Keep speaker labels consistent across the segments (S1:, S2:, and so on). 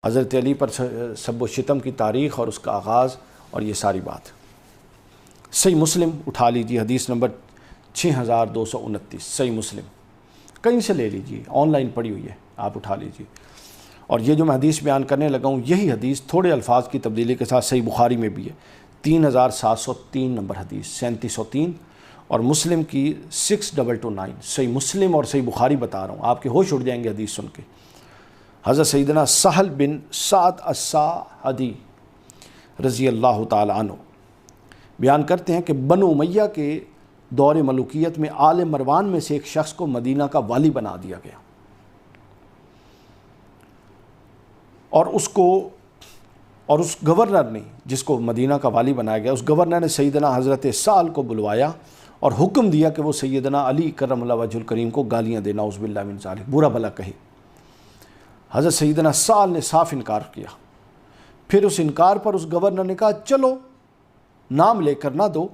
S1: حضرت علی پر سب و شتم کی تاریخ اور اس کا آغاز اور یہ ساری بات۔ صحیح مسلم اٹھا لیجیے، حدیث نمبر 6229، صحیح مسلم کہیں سے لے لیجیے، آن لائن پڑھی ہوئی ہے، آپ اٹھا لیجیے۔ اور یہ جو میں حدیث بیان کرنے لگا ہوں، یہی حدیث تھوڑے الفاظ کی تبدیلی کے ساتھ صحیح بخاری میں بھی ہے، 3703 نمبر حدیث، 3703، اور مسلم کی 6229۔ صحیح مسلم اور صحیح بخاری بتا رہا ہوں، آپ کے ہوش اڑ جائیں گے حدیث سن کے۔ حضرت سیدنا سہل بن سعد الساعدی رضی اللہ تعالی عنہ بیان کرتے ہیں کہ بنو امیہ کے دور ملوکیت میں آل مروان میں سے ایک شخص کو مدینہ کا والی بنا دیا گیا، اور اس گورنر نے، جس کو مدینہ کا والی بنایا گیا، اس گورنر نے سیدنا حضرت سہل کو بلوایا اور حکم دیا کہ وہ سیدنا علی کرم اللہ وجہ الکریم کو گالیاں دے، نعوذ باللہ من ذالک، برا بھلا کہے۔ حضرت سیدنا سہل نے صاف انکار کیا۔ پھر اس انکار پر اس گورنر نے کہا چلو نام لے کر نہ دو،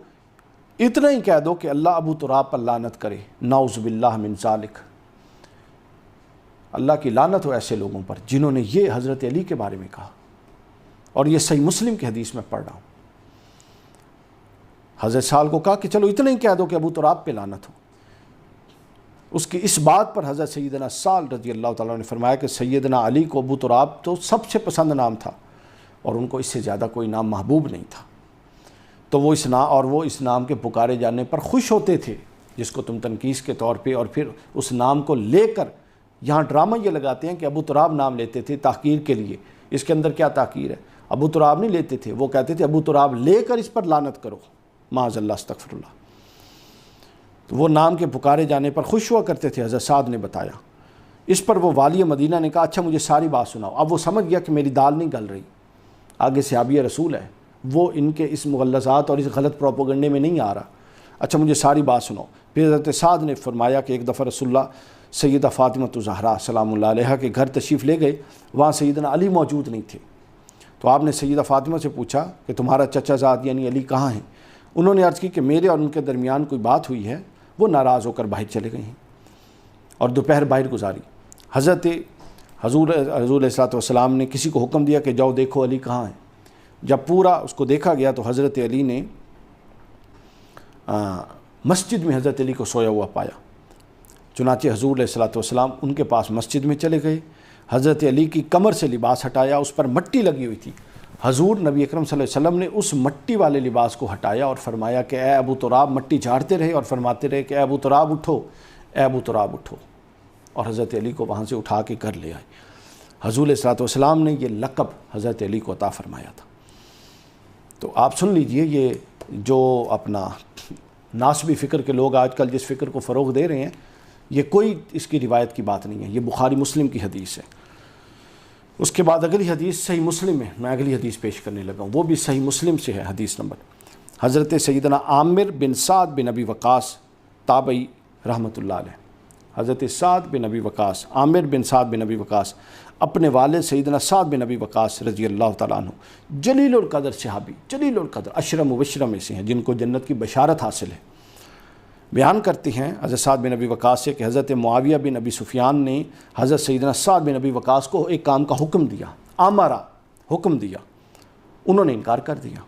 S1: اتنا ہی کہہ دو کہ اللہ ابو تراب پر لعنت کرے، نعوذ باللہ من ذالک، اللہ کی لعنت ہو ایسے لوگوں پر جنہوں نے یہ حضرت علی کے بارے میں کہا۔ اور یہ صحیح مسلم کی حدیث میں پڑھ رہا ہوں۔ حضرت سہل کو کہا کہ چلو اتنا ہی کہہ دو کہ ابو تراب پہ لعنت ہو۔ اس کی اس بات پر حضرت سیدنا سہل رضی اللہ تعالیٰ نے فرمایا کہ سیدنا علی کو ابو تراب تو سب سے پسند نام تھا، اور ان کو اس سے زیادہ کوئی نام محبوب نہیں تھا، تو وہ اس نام کے پکارے جانے پر خوش ہوتے تھے، جس کو تم تنقیص کے طور پہ، اور پھر اس نام کو لے کر یہاں ڈرامہ یہ لگاتے ہیں کہ ابو تراب نام لیتے تھے تحقیر کے لیے۔ اس کے اندر کیا تحقیر ہے؟ ابو تراب نہیں لیتے تھے، وہ کہتے تھے ابو تراب لے کر اس پر لعنت کرو، معاذ اللہ استغفر اللہ۔ تو وہ نام کے پکارے جانے پر خوش ہوا کرتے تھے، حضرت سعد نے بتایا۔ اس پر وہ والی مدینہ نے کہا اچھا مجھے ساری بات سناؤ۔ اب وہ سمجھ گیا کہ میری دال نہیں گل رہی، آگے صحابی رسول ہے، وہ ان کے اس مغلظات اور اس غلط پروپیگنڈے میں نہیں آ رہا، اچھا مجھے ساری بات سناؤ۔ پھر حضرت سعد نے فرمایا کہ ایک دفعہ رسول اللہ سیدہ فاطمہ الزہرا سلام اللہ علیہا کے گھر تشریف لے گئے، وہاں سیدنا علی موجود نہیں تھے، تو آپ نے سیدہ فاطمہ سے پوچھا کہ تمہارا چچا زاد یعنی علی کہاں ہیں؟ انہوں نے عرض کی کہ میرے اور ان کے درمیان کوئی بات ہوئی ہے، وہ ناراض ہو کر باہر چلے گئے ہیں، اور دوپہر باہر گزاری۔ حضور علیہ السلام نے کسی کو حکم دیا کہ جاؤ دیکھو علی کہاں ہیں۔ جب پورا اس کو دیکھا گیا تو حضرت علی نے مسجد میں حضرت علی کو سویا ہوا پایا، چنانچہ حضور علیہ السلام ان کے پاس مسجد میں چلے گئے، حضرت علی کی کمر سے لباس ہٹایا، اس پر مٹی لگی ہوئی تھی، حضور نبی اکرم صلی اللہ علیہ وسلم نے اس مٹی والے لباس کو ہٹایا اور فرمایا کہ اے ابو تراب، مٹی جھاڑتے رہے اور فرماتے رہے کہ اے ابو تراب اٹھو، اے ابو تراب اٹھو، اور حضرت علی کو وہاں سے اٹھا کے گھر لے آئے۔ حضور علیہ السلام نے یہ لقب حضرت علی کو عطا فرمایا تھا۔ تو آپ سن لیجئے، یہ جو اپنا ناسبی فکر کے لوگ آج کل جس فکر کو فروغ دے رہے ہیں، یہ کوئی اس کی روایت کی بات نہیں ہے، یہ بخاری مسلم کی حدیث ہے۔ اس کے بعد اگلی حدیث صحیح مسلم ہے، میں اگلی حدیث پیش کرنے لگا ہوں، وہ بھی صحیح مسلم سے ہے، حدیث نمبر حضرت سیدنا عامر بن سعد بن ابی وقاص تابعی رحمۃ اللہ علیہ۔ حضرت سعد بن ابی وقاص، عامر بن سعد بن ابی وقاص اپنے والد سیدنا سعد بن ابی وقاص رضی اللہ تعالیٰ عنہ، جلیل القدر صحابی، جلیل القدر، عشرہ مبشرہ میں سے ہیں جن کو جنت کی بشارت حاصل ہے۔ بیان کرتے ہیں حضرت سعد بن ابی وقاص سے کہ حضرت معاویہ بن ابی سفیان نے حضرت سیدنا سعد بن ابی وقاص کو ایک کام کا حکم دیا، آمرا، حکم دیا، انہوں نے انکار کر دیا۔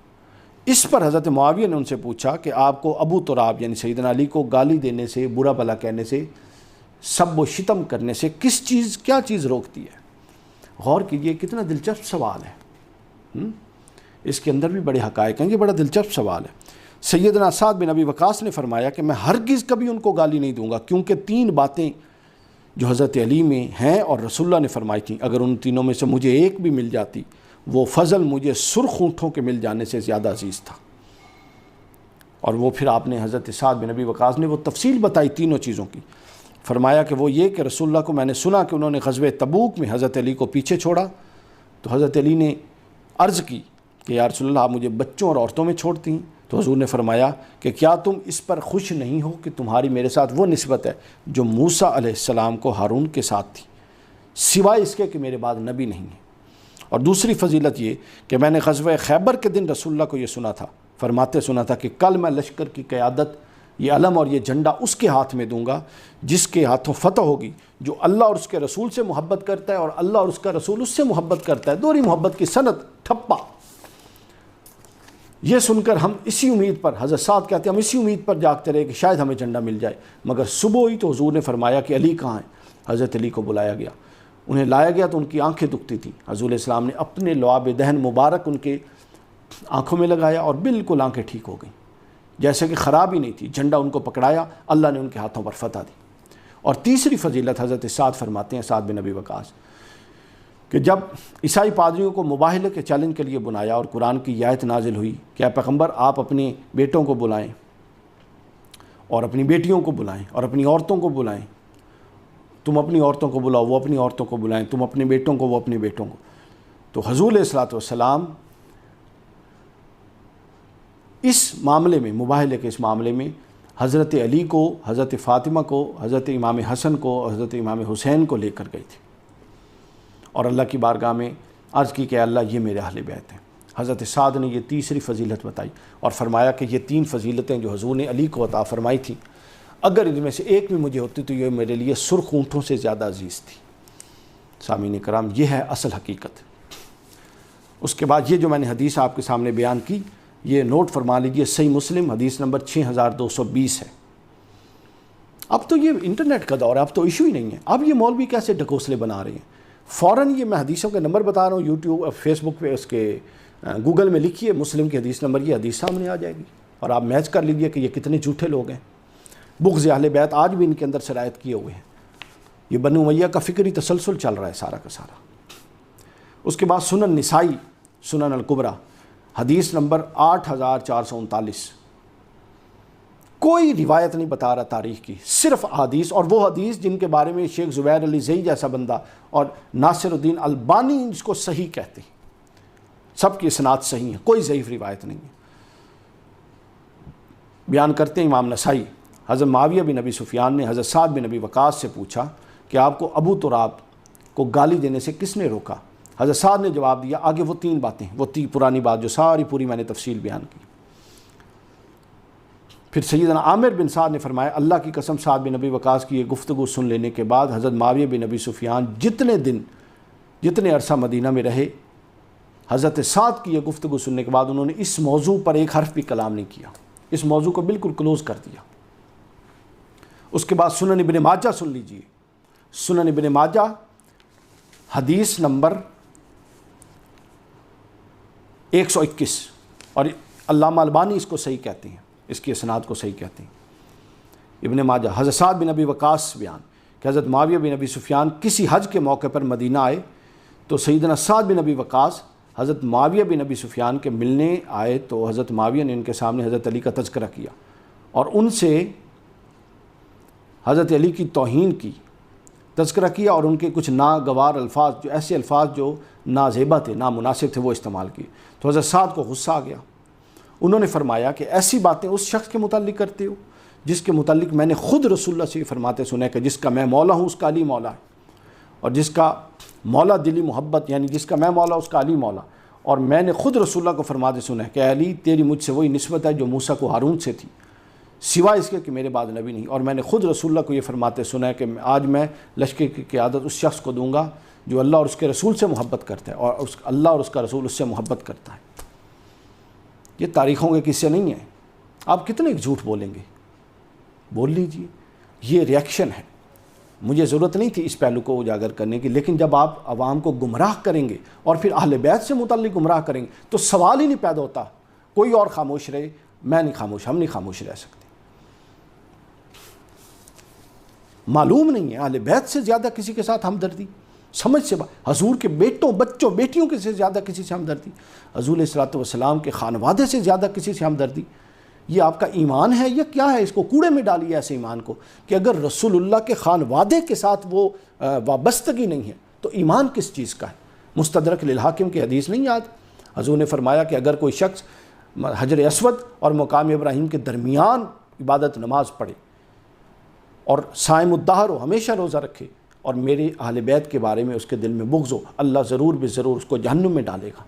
S1: اس پر حضرت معاویہ نے ان سے پوچھا کہ آپ کو ابو تراب یعنی سیدنا علی کو گالی دینے سے، برا بھلا کہنے سے، سب و شتم کرنے سے کیا چیز روکتی ہے؟ غور کیجئے، کتنا دلچسپ سوال ہے، اس کے اندر بھی بڑے حقائق ہیں، یہ بڑا دلچسپ سوال ہے۔ سیدنا سعد بن ابی وقاص نے فرمایا کہ میں ہرگز کبھی ان کو گالی نہیں دوں گا، کیونکہ 3 باتیں جو حضرت علی میں ہیں اور رسول اللہ نے فرمائی تھیں، اگر ان تینوں میں سے مجھے ایک بھی مل جاتی، وہ فضل مجھے سرخ اونٹوں کے مل جانے سے زیادہ عزیز تھا۔ اور وہ پھر آپ نے حضرت سعد بن ابی وقاص نے وہ تفصیل بتائی تینوں چیزوں کی، فرمایا کہ وہ یہ کہ رسول اللہ کو میں نے سنا کہ انہوں نے غزوہ تبوک میں حضرت علی کو پیچھے چھوڑا، تو حضرت علی نے عرض کی کہ یا رسول اللہ آپ مجھے بچوں اور عورتوں میں چھوڑتی ہیں؟ تو حضور نے فرمایا کہ کیا تم اس پر خوش نہیں ہو کہ تمہاری میرے ساتھ وہ نسبت ہے جو موسیٰ علیہ السلام کو ہارون کے ساتھ تھی، سوائے اس کے کہ میرے بعد نبی نہیں ہے۔ اور دوسری فضیلت یہ کہ میں نے غزوہ خیبر کے دن رسول اللہ کو یہ سنا تھا، فرماتے سنا تھا کہ کل میں لشکر کی قیادت یہ علم اور یہ جھنڈا اس کے ہاتھ میں دوں گا جس کے ہاتھوں فتح ہوگی، جو اللہ اور اس کے رسول سے محبت کرتا ہے اور اللہ اور اس کا رسول اس سے محبت کرتا ہے، دوہری محبت کی سند ٹھپا۔ یہ سن کر ہم اسی امید پر، حضرت سعد کہتے ہیں ہم اسی امید پر جاگتے رہے کہ شاید ہمیں جھنڈا مل جائے، مگر صبح ہوئی تو حضور نے فرمایا کہ علی کہاں ہیں؟ حضرت علی کو بلایا گیا، انہیں لایا گیا تو ان کی آنکھیں دکھتی تھیں۔ حضور علیہ السلام نے اپنے لعاب دہن مبارک ان کے آنکھوں میں لگایا اور بالکل آنکھیں ٹھیک ہو گئیں، جیسے کہ خراب ہی نہیں تھی۔ جھنڈا ان کو پکڑایا، اللہ نے ان کے ہاتھوں پر فتح دی۔ اور تیسری فضیلت حضرت سعد فرماتے ہیں، سعد بن ابی وقاص، کہ جب عیسائی پادریوں کو مباہلے کے چیلنج کے لیے بنایا اور قرآن کی آیت نازل ہوئی کہ اے پیغمبر آپ اپنے بیٹوں کو بلائیں اور اپنی بیٹیوں کو بلائیں اور اپنی عورتوں کو بلائیں، تم اپنی عورتوں کو بلاؤ وہ اپنی عورتوں کو بلائیں، تم اپنے بیٹوں کو وہ اپنے بیٹوں کو، تو حضور علیہ الصلوۃ والسلام اس معاملے میں، مباہلے کے اس معاملے میں حضرت علی کو، حضرت فاطمہ کو، حضرت امام حسن کو، حضرت امام حسین کو لے کر گئی تھی اور اللہ کی بارگاہ میں عرض کی کہ اللہ یہ میرے اہل بیت ہیں۔ حضرت سعد نے یہ تیسری فضیلت بتائی اور فرمایا کہ یہ 3 فضیلتیں جو حضور نے علی کو عطا فرمائی تھیں، اگر ان میں سے ایک بھی مجھے ہوتی تو یہ میرے لیے سرخ اونٹوں سے زیادہ عزیز تھی۔ سامعین کرام، یہ ہے اصل حقیقت۔ اس کے بعد یہ جو میں نے حدیث آپ کے سامنے بیان کی، یہ نوٹ فرما لیجئے، صحیح مسلم حدیث نمبر 6220 ہے۔ اب تو یہ انٹرنیٹ کا دور ہے، اب تو ایشو ہی نہیں ہے۔ اب یہ مولوی کیسے ڈھکوسلے بنا رہے ہیں؟ فوراً یہ میں حدیثوں کے نمبر بتا رہا ہوں، یوٹیوب، فیس بک پہ، اس کے گوگل میں لکھیے مسلم کی حدیث نمبر، یہ حدیث سامنے آ جائے گی اور آپ میچ کر لیجئے کہ یہ کتنے جھوٹے لوگ ہیں۔ بغض اہل بیت آج بھی ان کے اندر سرایت کیے ہوئے ہیں۔ یہ بنو امیہ کا فکری تسلسل چل رہا ہے سارا کا سارا۔ اس کے بعد سنن نسائی، سنن الکبریٰ، حدیث نمبر 8439، کوئی روایت نہیں بتا رہا تاریخ کی، صرف حدیث، اور وہ حدیث جن کے بارے میں شیخ زبیر علی زئی جیسا بندہ اور ناصر الدین البانی جس کو صحیح کہتے ہیں، سب کی اسناد صحیح ہیں، کوئی ضعیف روایت نہیں ہے۔ بیان کرتے ہیں امام نسائی، حضرت معاویہ بن ابی سفیان نے حضرت سعد بن ابی وقاص سے پوچھا کہ آپ کو ابو تراب کو گالی دینے سے کس نے روکا؟ حضرت سعد نے جواب دیا، آگے وہ 3 باتیں، وہ پرانی بات جو ساری پوری میں نے تفصیل بیان کی۔ پھر سیدنا عامر بن سعد نے فرمایا، اللہ کی قسم سعد بن ابی وقاص کی یہ گفتگو سن لینے کے بعد حضرت معاویہ بن ابی سفیان جتنے عرصہ مدینہ میں رہے، حضرت سعد کی یہ گفتگو سننے کے بعد انہوں نے اس موضوع پر ایک حرف بھی کلام نہیں کیا، اس موضوع کو بالکل کلوز کر دیا۔ اس کے بعد سنن ابن ماجہ سن لیجئے، سنن ابن ماجہ حدیث نمبر 121، اور علامہ البانی اس کو صحیح کہتے ہیں، اس کی اسناد کو صحیح کہتے ہیں۔ ابن ماجہ، حضرت سعد بن ابی وقاص بیان کہ حضرت معاویہ بن ابی سفیان کسی حج کے موقع پر مدینہ آئے تو سیدنا سعد بن ابی وقاص حضرت معاویہ بن ابی سفیان کے ملنے آئے تو حضرت معاویہ نے ان کے سامنے حضرت علی کا تذکرہ کیا اور ان سے حضرت علی کی توہین کی، تذکرہ کیا اور ان کے کچھ ناگوار الفاظ، جو ایسے الفاظ جو نازیبا تھے، نامناسب تھے، وہ استعمال کیے۔ تو حضرت سعد کو غصہ آ گیا، انہوں نے فرمایا کہ ایسی باتیں اس شخص کے متعلق کرتے ہو جس کے متعلق میں نے خود رسول اللہ سے فرماتے سنا کہ جس کا میں مولا ہوں اس کا علی مولا ہے، اور جس کا مولا دلی محبت، یعنی جس کا میں مولا اس کا علی مولا، اور میں نے خود رسول اللہ کو فرماتے سنا ہے کہ علی تیری مجھ سے وہی نسبت ہے جو موسیٰ کو ہارون سے تھی، سوائے اس کے کہ میرے بعد نبی نہیں، اور میں نے خود رسول اللہ کو یہ فرماتے سنا ہے کہ آج میں لشکر کی قیادت اس شخص کو دوں گا جو اللہ اور اس کے رسول سے محبت کرتا ہے، اور اللہ اور اس کا رسول اس سے محبت کرتا ہے۔ یہ تاریخوں کے قصے نہیں ہیں، آپ کتنے جھوٹ بولیں گے، بول لیجئے، یہ ریاکشن ہے۔ مجھے ضرورت نہیں تھی اس پہلو کو اجاگر کرنے کی، لیکن جب آپ عوام کو گمراہ کریں گے اور پھر اہل بیت سے متعلق گمراہ کریں گے تو سوال ہی نہیں پیدا ہوتا، کوئی اور خاموش رہے، میں نہیں خاموش، ہم نہیں خاموش رہ سکتے۔ معلوم نہیں ہے اہل بیت سے زیادہ کسی کے ساتھ ہمدردی، سمجھ سے حضور کے بیٹوں، بچوں، بیٹیوں کے سے زیادہ کسی سے ہمدردی، حضور علیہ الصلوۃ والسلام کے خانوادے سے زیادہ کسی سے ہمدردی، یہ آپ کا ایمان ہے یا کیا ہے؟ اس کو کوڑے میں ڈالیے ایسے ایمان کو کہ اگر رسول اللہ کے خانوادے کے ساتھ وہ وابستگی نہیں ہے تو ایمان کس چیز کا ہے؟ مستدرک للحاکم کی حدیث نہیں یاد؟ حضور نے فرمایا کہ اگر کوئی شخص حجر اسود اور مقام ابراہیم کے درمیان عبادت نماز پڑھے اور صائم الدہر ہو، ہمیشہ روزہ رکھے، اور میرے اہل بیت کے بارے میں اس کے دل میں بغض ہو، اللہ ضرور بے ضرور اس کو جہنم میں ڈالے گا۔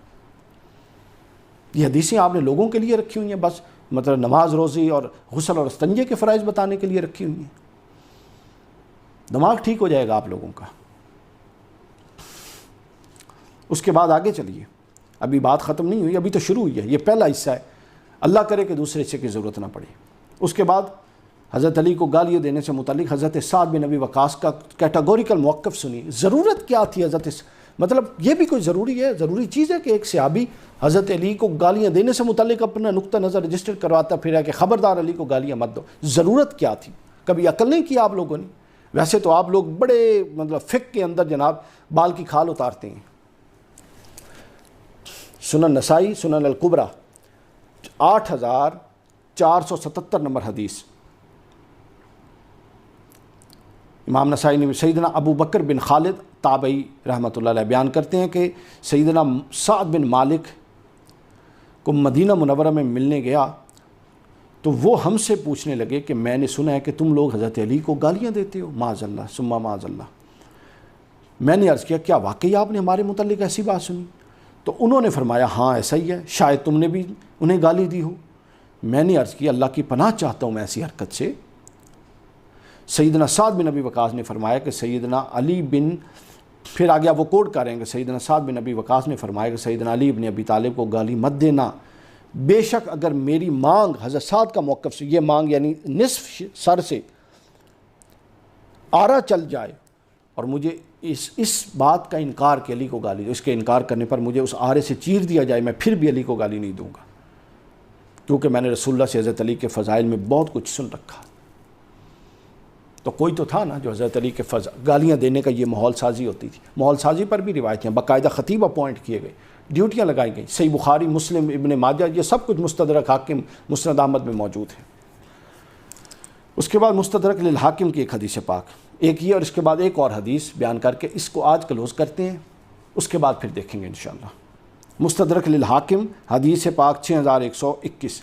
S1: یہ حدیثیں آپ نے لوگوں کے لیے رکھی ہوئی ہیں، بس مطلب نماز روزی اور غسل اور استنجے کے فرائض بتانے کے لیے رکھی ہوئی ہیں؟ دماغ ٹھیک ہو جائے گا آپ لوگوں کا۔ اس کے بعد آگے چلیے، ابھی بات ختم نہیں ہوئی، ابھی تو شروع ہوئی ہے، یہ پہلا حصہ ہے، اللہ کرے کہ دوسرے حصے کی ضرورت نہ پڑے۔ اس کے بعد حضرت علی کو گالیاں دینے سے متعلق حضرت سعد بن ابی وقاص کا کیٹاگوریکل موقف سنی۔ ضرورت کیا تھی مطلب یہ بھی کوئی ضروری چیز ہے کہ ایک صحابی حضرت علی کو گالیاں دینے سے متعلق اپنا نقطہ نظر رجسٹر کرواتا پھرا کہ خبردار علی کو گالیاں مت دو؟ ضرورت کیا تھی؟ کبھی عقل نہیں کیا آپ لوگوں نے؟ ویسے تو آپ لوگ بڑے مطلب فقہ کے اندر جناب بال کی کھال اتارتے ہیں۔ سنن نسائی سنن الکبریٰ 8477 نمبر حدیث، امام نسائی نے سیدنا ابو بکر بن خالد تابعی رحمۃ اللہ علیہ بیان کرتے ہیں کہ سیدنا سعد بن مالک کو مدینہ منورہ میں ملنے گیا تو وہ ہم سے پوچھنے لگے کہ میں نے سنا ہے کہ تم لوگ حضرت علی کو گالیاں دیتے ہو، معاذ اللہ ثم معاذ اللہ۔ میں نے عرض کیا واقعی آپ نے ہمارے متعلق ایسی بات سنی؟ تو انہوں نے فرمایا ہاں ایسا ہی ہے، شاید تم نے بھی انہیں گالی دی ہو۔ میں نے عرض کیا اللہ کی پناہ چاہتا ہوں میں ایسی حرکت سے۔ سیدنا سعد بن ابی وقاص نے فرمایا کہ سیدنا علی بن، پھر آگے آپ وہ کوٹ کریں گے، سیدنا سعد بن ابی وقاص نے فرمایا کہ سیدنا علی بن ابی طالب کو گالی مت دینا، بے شک اگر میری مانگ، حضرت سعد کا موقف سے یہ مانگ یعنی نصف سر سے آرا چل جائے اور مجھے اس بات کا انکار کہ علی کو گالی دو، اس کے انکار کرنے پر مجھے اس آرے سے چیر دیا جائے، میں پھر بھی علی کو گالی نہیں دوں گا، کیونکہ میں نے رسول اللہ سے حضرت علی کے فضائل میں بہت کچھ سن رکھا۔ تو کوئی تو تھا نا جو حضرت علی کے گالیاں دینے کا یہ ماحول سازی ہوتی تھی۔ ماحول سازی پر بھی روایتیں باقاعدہ خطیب اپوائنٹ کیے گئے، ڈیوٹیاں لگائی گئیں، صحیح بخاری، مسلم، ابن ماجہ، یہ سب کچھ مستدرک حاکم، مسند احمد میں موجود ہے۔ اس کے بعد مستدرک للحاکم کی ایک حدیث پاک، ایک یہ اور اس کے بعد ایک اور حدیث بیان کر کے اس کو آج کلوز کرتے ہیں، اس کے بعد پھر دیکھیں گے انشاءاللہ۔ مستدرک للحاکم حدیث پاک 6121،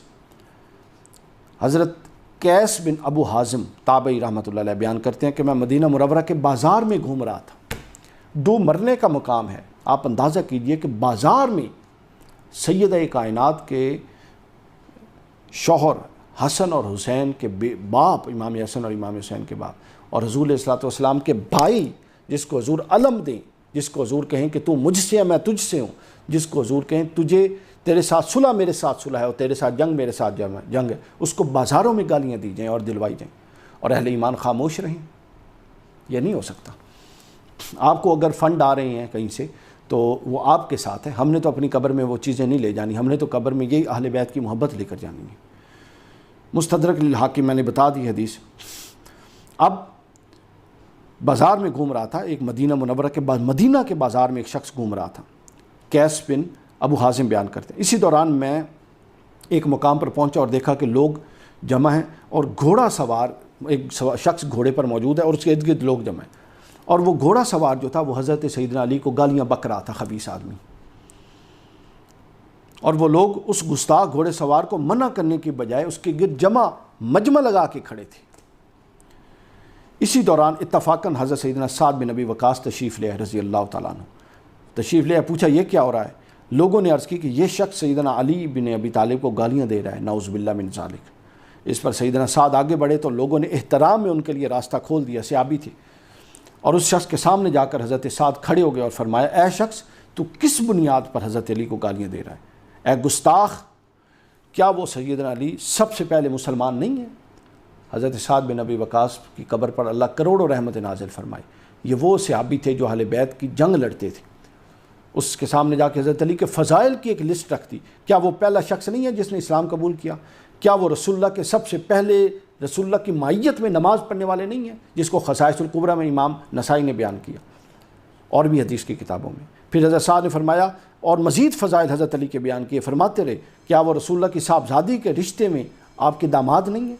S1: حضرت قیس بن ابو حازم تابعی رحمۃ اللہ علیہ بیان کرتے ہیں کہ میں مدینہ منورہ کے بازار میں گھوم رہا تھا، دو مرنے کا مقام ہے، آپ اندازہ کیجئے کہ بازار میں سیدہ کائنات کے شوہر حسن اور حسین کے باپ، امام حسن اور امام حسین کے باپ، اور حضور علیہ الصلوۃ والسلام کے بھائی، جس کو حضور علم دیں، جس کو حضور کہیں کہ تو مجھ سے ہے میں تجھ سے ہوں، جس کو حضور کہیں تجھے تیرے ساتھ صلح میرے ساتھ صلح ہے اور تیرے ساتھ جنگ میرے ساتھ جنگ ہے، اس کو بازاروں میں گالیاں دی جائیں اور دلوائی جائیں اور اہل ایمان خاموش رہیں؟ یہ نہیں ہو سکتا۔ آپ کو اگر فنڈ آ رہے ہیں کہیں سے تو وہ آپ کے ساتھ ہے، ہم نے تو اپنی قبر میں وہ چیزیں نہیں لے جانی، ہم نے تو قبر میں یہی اہل بیت کی محبت لے کر جانی ہے۔ مستدرک للحاکم میں نے بتا دی حدیث۔ اب بازار میں گھوم رہا تھا، ایک مدینہ منورہ کے مدینہ کے بازار میں ایک شخص گھوم رہا تھا، قیس بن ابو حازم بیان کرتے ہیں۔ اسی دوران میں ایک مقام پر پہنچا اور دیکھا کہ لوگ جمع ہیں اور گھوڑا سوار ایک شخص گھوڑے پر موجود ہے اور اس کے ارد گرد لوگ جمع ہیں، اور وہ گھوڑا سوار جو تھا وہ حضرت سیدنا علی کو گالیاں بک رہا تھا، خبیث آدمی، اور وہ لوگ اس گستاخ گھوڑے سوار کو منع کرنے کی بجائے اس کے گرد مجمع لگا کے کھڑے تھے۔ اسی دوران اتفاقاً حضرت سیدنا سعد بن ابی وقاص تشریف لے رضی اللہ تعالیٰ عنہ تشریف لے، پوچھا یہ کیا ہو رہا ہے؟ لوگوں نے عرض کی کہ یہ شخص سیدنا علی بن ابی طالب کو گالیاں دے رہا ہے، نعوذ باللہ من ذالک۔ اس پر سیدنا سعد آگے بڑھے تو لوگوں نے احترام میں ان کے لیے راستہ کھول دیا، صحابی تھے، اور اس شخص کے سامنے جا کر حضرت سعد کھڑے ہو گئے اور فرمایا اے شخص تو کس بنیاد پر حضرت علی کو گالیاں دے رہا ہے؟ اے گستاخ، کیا وہ سیدنا علی سب سے پہلے مسلمان نہیں ہیں؟ حضرت سعد بن ابی وقاص کی قبر پر اللہ کروڑوں رحمت نازل فرمائے، یہ وہ صحابی تھے جو اہل بیت کی جنگ لڑتے تھے۔ اس کے سامنے جا کے حضرت علی کے فضائل کی ایک لسٹ رکھ دی۔ کیا وہ پہلا شخص نہیں ہے جس نے اسلام قبول کیا؟ کیا وہ رسول اللہ کے سب سے پہلے رسول اللہ کی معیت میں نماز پڑھنے والے نہیں ہیں، جس کو خصائص الکبریٰ میں امام نسائی نے بیان کیا اور بھی حدیث کی کتابوں میں؟ پھر حضرت سعد نے فرمایا اور مزید فضائل حضرت علی کے بیان کیے، فرماتے رہے کیا وہ رسول اللہ کی صاحبزادی کے رشتے میں آپ کے داماد نہیں ہیں؟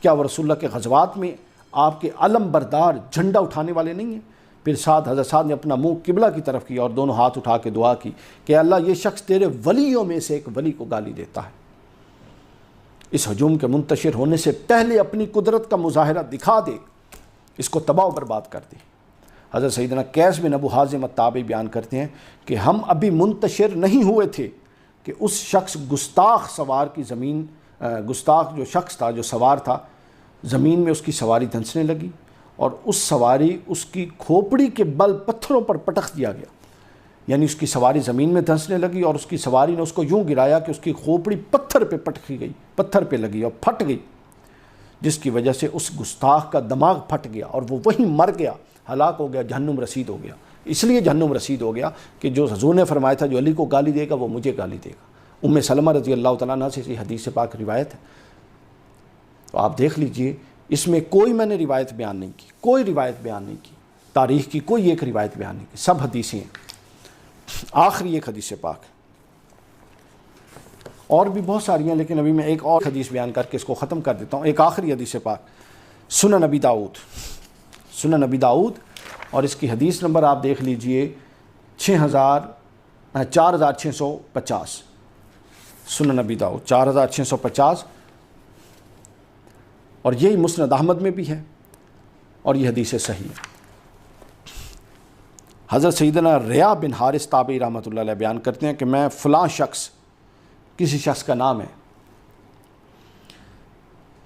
S1: کیا وہ رسول اللہ کے غزوات میں آپ کے علم بردار جھنڈا اٹھانے والے نہیں ہیں؟ پھر حضرت سعد نے اپنا منہ قبلہ کی طرف کیا اور دونوں ہاتھ اٹھا کے دعا کی کہ اللہ یہ شخص تیرے ولیوں میں سے ایک ولی کو گالی دیتا ہے، اس ہجوم کے منتشر ہونے سے پہلے اپنی قدرت کا مظاہرہ دکھا دے، اس کو تباہ و برباد کر دے۔ حضرت سیدنا قیس بن ابو حازم التابعی بیان کرتے ہیں کہ ہم ابھی منتشر نہیں ہوئے تھے کہ اس شخص گستاخ سوار کی زمین گستاخ جو شخص تھا جو سوار تھا زمین میں اس کی سواری دھنسنے لگی اور اس سواری اس کی کھوپڑی کے بل پتھروں پر پٹخ دیا گیا، یعنی اس کی سواری زمین میں دھنسنے لگی اور اس کی سواری نے اس کو یوں گرایا کہ اس کی کھوپڑی پتھر پہ پٹکی گئی، پتھر پہ لگی اور پھٹ گئی، جس کی وجہ سے اس گستاخ کا دماغ پھٹ گیا اور وہ وہیں مر گیا، ہلاک ہو گیا، جہنم رسید ہو گیا۔ اس لیے جہنم رسید ہو گیا کہ جو حضور نے فرمایا تھا جو علی کو گالی دے گا وہ مجھے گالی دے گا۔ ام سلمہ رضی اللہ تعالیٰ عنہ سے حدیث پاک روایت ہے، تو آپ دیکھ لیجئے اس میں کوئی میں نے روایت بیان نہیں کی، کوئی روایت بیان نہیں کی، تاریخ کی کوئی ایک روایت بیان نہیں کی، سب حدیثیں ہیں۔ آخری ایک حدیث پاک اور بھی بہت ساری ہیں، لیکن ابھی میں ایک اور حدیث بیان کر کے اس کو ختم کر دیتا ہوں۔ ایک آخری حدیث پاک سنن نبی داؤد، سنن نبی داؤد، اور اس کی حدیث نمبر آپ دیکھ لیجئے 4650، سنن نبی داؤد 4650، اور یہی مسند احمد میں بھی ہے اور یہ حدیث صحیح ہے۔ حضرت سیدنا ریا بن حارث تابعی رحمۃ اللہ علیہ بیان کرتے ہیں کہ میں فلاں شخص، کسی شخص کا نام ہے،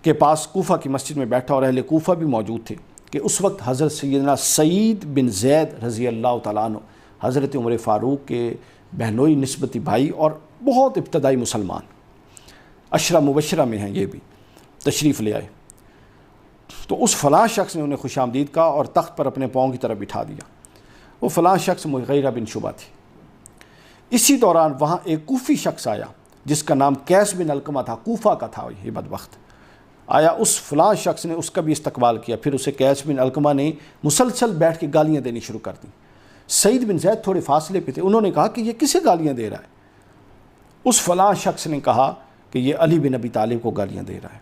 S1: کے پاس کوفہ کی مسجد میں بیٹھا اور اہل کوفہ بھی موجود تھے کہ اس وقت حضرت سیدنا سعید بن زید رضی اللہ تعالیٰ عنہ، حضرت عمر فاروق کے بہنوئی نسبتی بھائی اور بہت ابتدائی مسلمان، عشرہ مبشرہ میں ہیں، یہ بھی تشریف لے آئے۔ تو اس فلاں شخص نے انہیں خوش آمدید کہا اور تخت پر اپنے پاؤں کی طرف بٹھا دیا۔ وہ فلاں شخص مغیرہ بن شعبہ تھی۔ اسی دوران وہاں ایک کوفی شخص آیا جس کا نام قیس بن علقمہ تھا، کوفہ کا تھا یہ بدبخت آیا۔ اس فلاں شخص نے اس کا بھی استقبال کیا، پھر اسے قیس بن علقمہ نے مسلسل بیٹھ کے گالیاں دینی شروع کر دیں۔ سعید بن زید تھوڑے فاصلے پہ تھے، انہوں نے کہا کہ یہ کسے گالیاں دے رہا ہے؟ اس فلاں شخص نے کہا کہ یہ علی بن ابی طالب کو گالیاں دے رہا ہے۔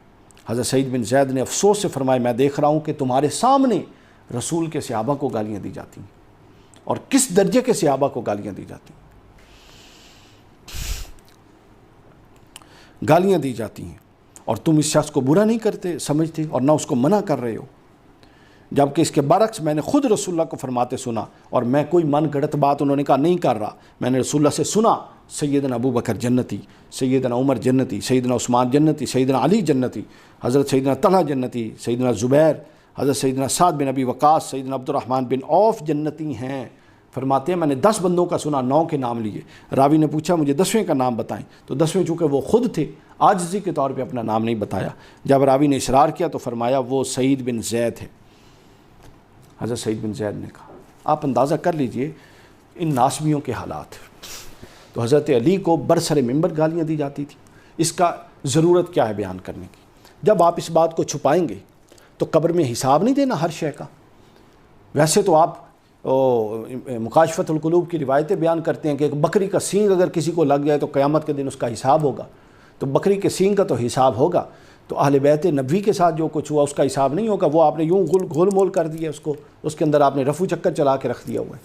S1: حضرت سعید بن زید نے افسوس سے فرمایا میں دیکھ رہا ہوں کہ تمہارے سامنے رسول کے صحابہ کو گالیاں دی جاتی ہیں، اور کس درجے کے صحابہ کو گالیاں دی جاتی ہیں، گالیاں دی جاتی ہیں، اور تم اس شخص کو برا نہیں کرتے سمجھتے اور نہ اس کو منع کر رہے ہو، جبکہ اس کے برعکس میں نے خود رسول اللہ کو فرماتے سنا، اور میں کوئی من گڑت بات انہوں نے کہا نہیں کر رہا، میں نے رسول اللہ سے سنا سیدنا ابو بکر جنتی، سیدنا عمر جنتی، سیدنا عثمان جنتی، سیدنا علی جنتی، حضرت سیدنا طلحہ جنتی، سیدنا زبیر، حضرت سیدنا سعد بن ابی وقاص، سیدنا عبد الرحمن بن عوف جنتی ہیں۔ فرماتے ہیں میں نے 10 بندوں کا سنا، 9 کے نام لیے، راوی نے پوچھا مجھے 10ویں کا نام بتائیں، تو 10ویں چونکہ وہ خود تھے عاجزی کے طور پہ اپنا نام نہیں بتایا۔ جب راوی نے اصرار کیا تو فرمایا وہ سعید بن زید ہے۔ حضرت سعید بن زید نے کہا، آپ اندازہ کر لیجئے ان ناسبیوں کے حالات۔ تو حضرت علی کو برسر منبر گالیاں دی جاتی تھی، اس کا ضرورت کیا ہے بیان کرنے کی؟ جب آپ اس بات کو چھپائیں گے تو قبر میں حساب نہیں دینا ہر شے کا؟ ویسے تو آپ مکاشفۃ القلوب کی روایتیں بیان کرتے ہیں کہ ایک بکری کا سینگ اگر کسی کو لگ جائے تو قیامت کے دن اس کا حساب ہوگا، تو بکری کے سینگ کا تو حساب ہوگا، تو اہل بیت نبوی کے ساتھ جو کچھ ہوا اس کا حساب نہیں ہوگا، وہ آپ نے یوں گھول مول کر دیا اس کو، اس کے اندر آپ نے رفو چکر چلا کے رکھ دیا ہوا ہے۔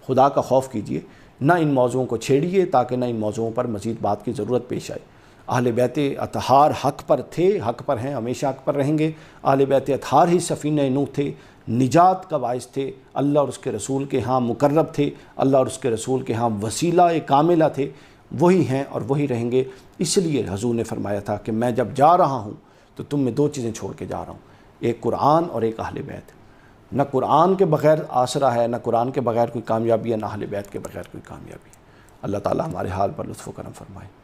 S1: خدا کا خوف کیجئے، نہ ان موضوعوں کو چھیڑیے تاکہ نہ ان موضوعوں پر مزید بات کی ضرورت پیش آئے۔ اہل بیت اطہار حق پر تھے، حق پر ہیں، ہمیشہ حق پر رہیں گے۔ اہل بیت اطہار ہی سفینہ نوح تھے، نجات کا باعث تھے، اللہ اور اس کے رسول کے ہاں مقرب تھے، اللہ اور اس کے رسول کے ہاں وسیلہ کاملہ تھے، وہی ہیں اور وہی رہیں گے۔ اس لیے حضور نے فرمایا تھا کہ میں جب جا رہا ہوں تو تم میں 2 چیزیں چھوڑ کے جا رہا ہوں، ایک قرآن اور ایک اہل بیت۔ نہ قرآن کے بغیر آسرا ہے، نہ قرآن کے بغیر کوئی کامیابی ہے، نہ اہل بیت کے بغیر کوئی کامیابی ہے۔ اللہ تعالی ہمارے حال پر لطف و کرم فرمائے۔